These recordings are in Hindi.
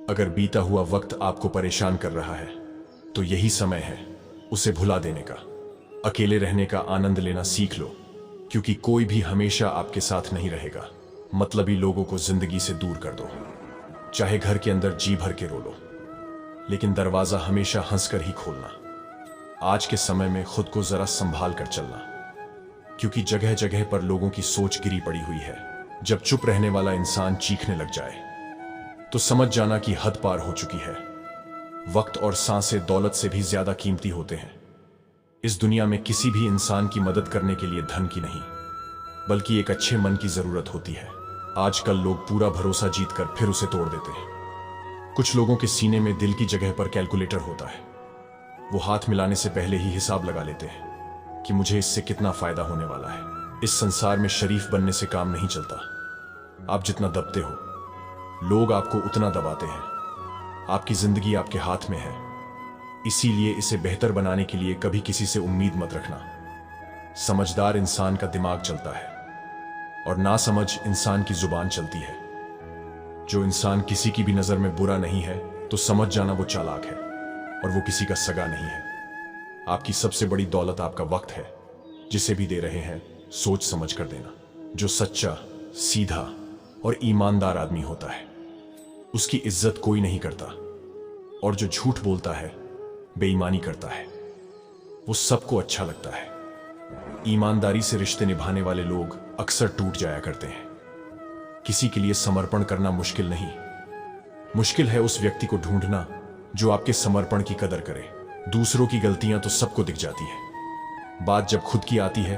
अगर बीता हुआ वक्त आपको परेशान कर रहा है तो यही समय है उसे भुला देने का। अकेले रहने का आनंद लेना सीख लो, क्योंकि कोई भी हमेशा आपके साथ नहीं रहेगा। मतलबी लोगों को जिंदगी से दूर कर दो, चाहे घर के अंदर जी भर के रो लो, लेकिन दरवाजा हमेशा हंसकर ही खोलना। आज के समय में खुद को जरा संभाल कर चलना, क्योंकि जगह जगह पर लोगों की सोच गिरी पड़ी हुई है। जब चुप रहने वाला इंसान चीखने लग जाए तो समझ जाना कि हद पार हो चुकी है। वक्त और सांसें दौलत से भी ज्यादा कीमती होते हैं। इस दुनिया में किसी भी इंसान की मदद करने के लिए धन की नहीं, बल्कि एक अच्छे मन की जरूरत होती है। आजकल लोग पूरा भरोसा जीतकर फिर उसे तोड़ देते हैं। कुछ लोगों के सीने में दिल की जगह पर कैलकुलेटर होता है। वो हाथ मिलाने से पहले ही हिसाब लगा लेते हैं कि मुझे इससे कितना फायदा होने वाला है। इस संसार में शरीफ बनने से काम नहीं चलता। आप जितना दबते हो, लोग आपको उतना दबाते हैं। आपकी जिंदगी आपके हाथ में है, इसीलिए इसे बेहतर बनाने के लिए कभी किसी से उम्मीद मत रखना। समझदार इंसान का दिमाग चलता है और नासमझ इंसान की जुबान चलती है। जो इंसान किसी की भी नजर में बुरा नहीं है तो समझ जाना वो चालाक है, और वो किसी का सगा नहीं है। आपकी सबसे बड़ी दौलत आपका वक्त है। जिसे भी दे रहे हैं सोच समझ कर देना। जो सच्चा, सीधा और ईमानदार आदमी होता है उसकी इज्जत कोई नहीं करता, और जो झूठ बोलता है, बेईमानी करता है, वो सबको अच्छा लगता है। ईमानदारी से रिश्ते निभाने वाले लोग अक्सर टूट जाया करते हैं। किसी के लिए समर्पण करना मुश्किल नहीं, मुश्किल है उस व्यक्ति को ढूंढना जो आपके समर्पण की कदर करे। दूसरों की गलतियां तो सबको दिख जाती है, बात जब खुद की आती है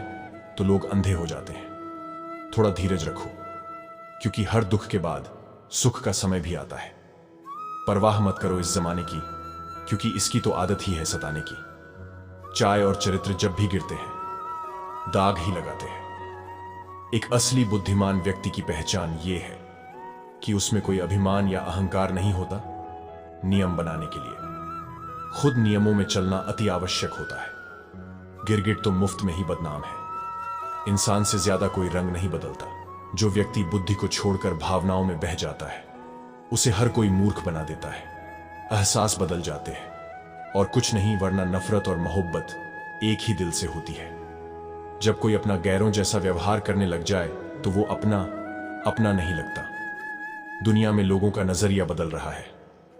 तो लोग अंधे हो जाते हैं। थोड़ा धीरज रखो, क्योंकि हर दुख के बाद सुख का समय भी आता है। परवाह मत करो इस जमाने की, क्योंकि इसकी तो आदत ही है सताने की। चाय और चरित्र जब भी गिरते हैं दाग ही लगाते हैं। एक असली बुद्धिमान व्यक्ति की पहचान ये है कि उसमें कोई अभिमान या अहंकार नहीं होता। नियम बनाने के लिए खुद नियमों में चलना अति आवश्यक होता है। गिरगिट तो मुफ्त में ही बदनाम है। इंसान से ज्यादा कोई रंग नहीं बदलता। जो व्यक्ति बुद्धि को छोड़कर भावनाओं में बह जाता है उसे हर कोई मूर्ख बना देता है। एहसास बदल जाते हैं और कुछ नहीं, वरना नफरत और मोहब्बत एक ही दिल से होती है। जब कोई अपना गैरों जैसा व्यवहार करने लग जाए तो वो अपना अपना नहीं लगता। दुनिया में लोगों का नजरिया बदल रहा है।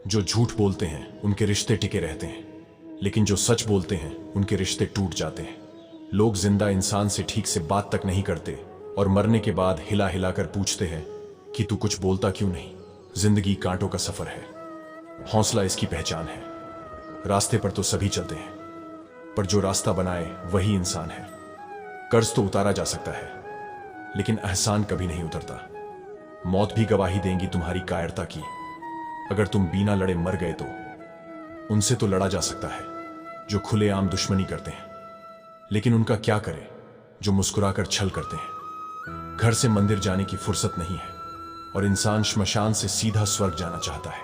जो झूठ बोलते हैं उनके रिश्ते टिके रहते हैं, लेकिन जो सच बोलते हैं उनके रिश्ते टूट जाते हैं। लोग जिंदा इंसान से ठीक से बात तक नहीं करते और मरने के बाद हिला हिला कर पूछते हैं कि तू कुछ बोलता क्यों नहीं। जिंदगी कांटों का सफर है, हौसला इसकी पहचान है। रास्ते पर तो सभी चलते हैं, पर जो रास्ता बनाए वही इंसान है। कर्ज तो उतारा जा सकता है, लेकिन एहसान कभी नहीं उतरता। मौत भी गवाही देंगी तुम्हारी कायरता की। अगर तुम बिना लड़े मर गए तो उनसे तो लड़ा जा सकता है जो खुलेआम दुश्मनी करते हैं, लेकिन उनका क्या करे जो मुस्कुराकर छल करते हैं। घर से मंदिर जाने की फुर्सत नहीं है, और इंसान श्मशान से सीधा स्वर्ग जाना चाहता है।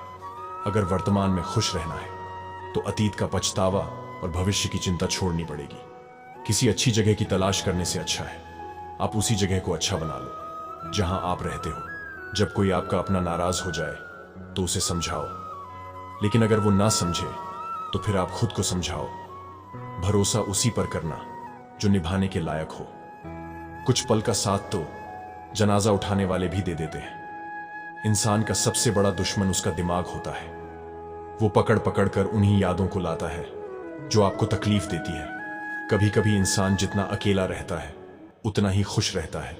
अगर वर्तमान में खुश रहना है तो अतीत का पछतावा और भविष्य की चिंता छोड़नी पड़ेगी। किसी अच्छी जगह की तलाश करने से अच्छा है आप उसी जगह को अच्छा बना लो जहां आप रहते हो। जब कोई आपका अपना नाराज हो जाए तो उसे समझाओ, लेकिन अगर वो ना समझे तो फिर आप खुद को समझाओ। भरोसा उसी पर करना जो निभाने के लायक हो। कुछ पल का साथ तो जनाजा उठाने वाले भी दे देते हैं। इंसान का सबसे बड़ा दुश्मन उसका दिमाग होता है। वो पकड़ पकड़ कर उन्हीं यादों को लाता है जो आपको तकलीफ देती है। कभी कभी इंसान जितना अकेला रहता है उतना ही खुश रहता है।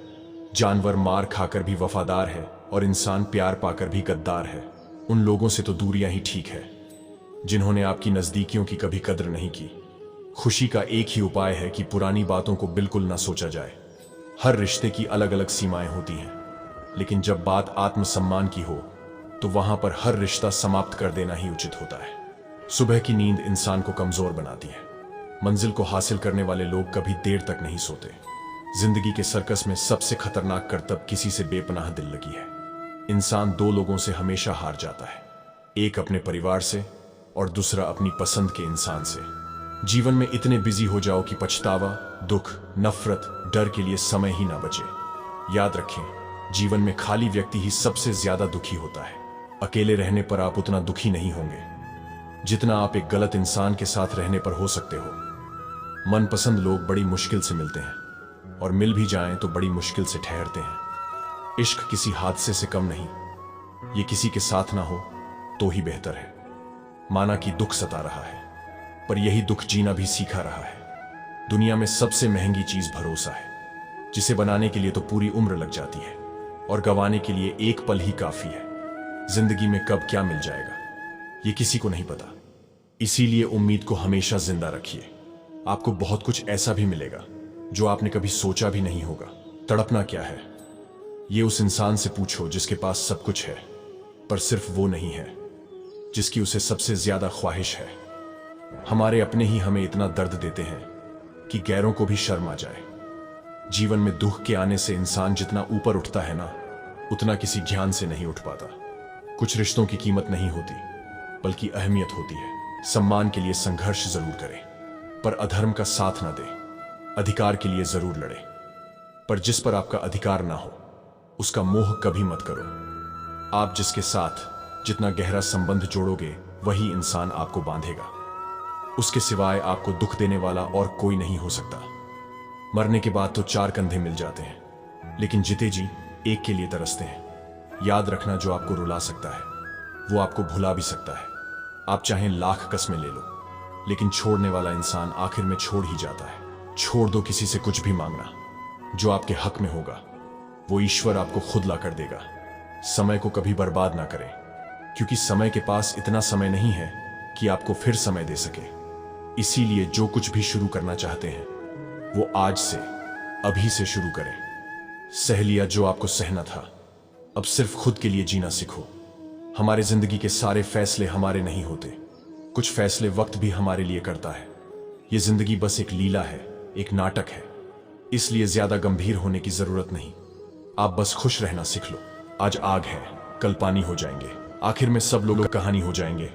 जानवर मार खाकर भी वफादार है और इंसान प्यार पाकर भी गद्दार है। उन लोगों से तो दूरियां ही ठीक है जिन्होंने आपकी नजदीकियों की कभी कद्र नहीं की। खुशी का एक ही उपाय है कि पुरानी बातों को बिल्कुल ना सोचा जाए। हर रिश्ते की अलग अलग सीमाएं होती हैं, लेकिन जब बात आत्मसम्मान की हो तो वहां पर हर रिश्ता समाप्त कर देना ही उचित होता है। सुबह की नींद इंसान को कमजोर बनाती है। मंजिल को हासिल करने वाले लोग कभी देर तक नहीं सोते। जिंदगी के सर्कस में सबसे खतरनाक करतब किसी से बेपनाह दिल लगी है। इंसान दो लोगों से हमेशा हार जाता है, एक अपने परिवार से और दूसरा अपनी पसंद के इंसान से। जीवन में इतने बिजी हो जाओ कि पछतावा, दुख, नफरत, डर के लिए समय ही ना बचे। याद रखें, जीवन में खाली व्यक्ति ही सबसे ज्यादा दुखी होता है। अकेले रहने पर आप उतना दुखी नहीं होंगे जितना आप एक गलत इंसान के साथ रहने पर हो सकते हो। मनपसंद लोग बड़ी मुश्किल से मिलते हैं और मिल भी जाएं तो बड़ी मुश्किल से ठहरते हैं। इश्क किसी हादसे से कम नहीं, ये किसी के साथ ना हो तो ही बेहतर है। माना कि दुख सता रहा है, पर यही दुख जीना भी सीखा रहा है। दुनिया में सबसे महंगी चीज भरोसा है, जिसे बनाने के लिए तो पूरी उम्र लग जाती है और गंवाने के लिए एक पल ही काफी है। जिंदगी में कब क्या मिल जाएगा ये किसी को नहीं पता, इसीलिए उम्मीद को हमेशा जिंदा रखिए। आपको बहुत कुछ ऐसा भी मिलेगा जो आपने कभी सोचा भी नहीं होगा। तड़पना क्या है, ये उस इंसान से पूछो जिसके पास सब कुछ है, पर सिर्फ वो नहीं है जिसकी उसे सबसे ज्यादा ख्वाहिश है। हमारे अपने ही हमें इतना दर्द देते हैं कि गैरों को भी शर्म आ जाए। जीवन में दुख के आने से इंसान जितना ऊपर उठता है ना, उतना किसी ज्ञान से नहीं उठ पाता। कुछ रिश्तों की कीमत नहीं होती, बल्कि अहमियत होती है। सम्मान के लिए संघर्ष जरूर करें, पर अधर्म का साथ ना दें। अधिकार के लिए जरूर लड़ें, पर जिस पर आपका अधिकार ना हो उसका मोह कभी मत करो। आप जिसके साथ जितना गहरा संबंध जोड़ोगे, वही इंसान आपको बांधेगा। उसके सिवाय आपको दुख देने वाला और कोई नहीं हो सकता। मरने के बाद तो चार कंधे मिल जाते हैं, लेकिन जीते जी एक के लिए तरसते हैं। याद रखना, जो आपको रुला सकता है वो आपको भुला भी सकता है। आप चाहें लाख कस्में ले लो, लेकिन छोड़ने वाला इंसान आखिर में छोड़ ही जाता है। छोड़ दो किसी से कुछ भी मांगना, जो आपके हक में होगा वो ईश्वर आपको खुद ला कर देगा। समय को कभी बर्बाद ना करें, क्योंकि समय के पास इतना समय नहीं है कि आपको फिर समय दे सके। इसीलिए जो कुछ भी शुरू करना चाहते हैं वो आज से, अभी से शुरू करें। सह लिया जो आपको सहना था, अब सिर्फ खुद के लिए जीना सीखो। हमारे जिंदगी के सारे फैसले हमारे नहीं होते, कुछ फैसले वक्त भी हमारे लिए करता है। ये जिंदगी बस एक लीला है, एक नाटक है, इसलिए ज्यादा गंभीर होने की जरूरत नहीं। आप बस खुश रहना सीख लो। आज आग है, कल पानी हो जाएंगे, आखिर में सब लोग कहानी हो जाएंगे।